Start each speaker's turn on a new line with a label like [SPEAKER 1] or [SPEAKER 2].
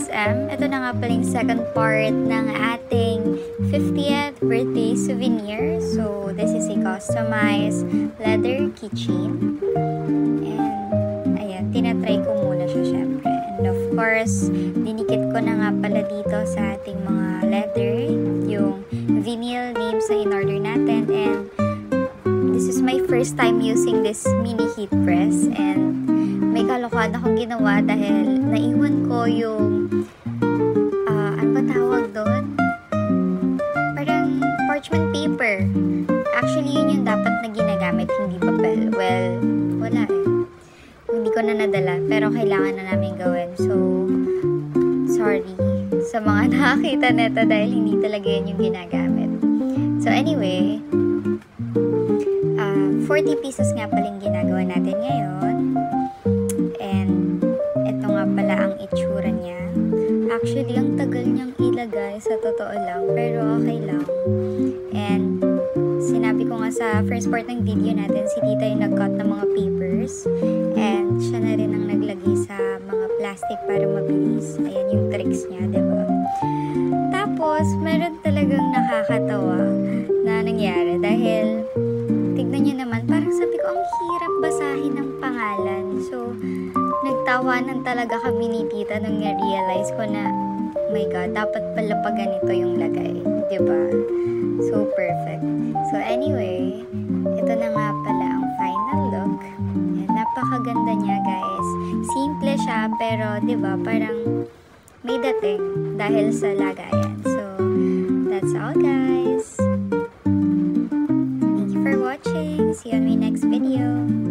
[SPEAKER 1] SM. Ito na nga paling second part ng ating 50th birthday souvenir. So, this is a customized leather keychain. And, ayan, tinatry ko muna siya syempre. And of course, dinikit ko na nga pala dito sa ating mga leather, yung vinyl names na in-order natin. And, this is my first time using this mini heat press. And, may kalokohan akong ginawa dahil naiwan ko yung ano ba tawag doon? Parang parchment paper. Actually, yun yung dapat na ginagamit, hindi papel. Well, wala eh. Hindi ko na nadala, pero kailangan na namin gawin. So, sorry sa mga nakakita nito dahil hindi talaga yun yung ginagamit. So, anyway, 40 pieces nga paling ginagawa natin ngayon. Pala ang itsura niya. Actually, ang tagal niyang ilagay sa totoo lang, pero okay lang. And sinabi ko nga sa first part ng video natin, si tita yung nag-cut ng mga papers and siya na rin ang naglagay sa mga plastic para mabilis. Ayan yung tricks niya, diba? Tapos, meron talagang nakakatawa na nangyari dahil tignan niyo naman, parang sabi ko, ang hirap basahin ng pangalan. So, nagtawanan talaga kami ni tita nung na-realize ko na, oh my God, dapat pala pa ganito yung lagay. Diba? So, perfect. So, anyway, ito na nga pala ang final look. Ayan, napakaganda niya, guys. Simple siya, pero, diba, parang may dating dahil sa lagayan. So, that's all, guys. Thank you for watching. See you on my next video.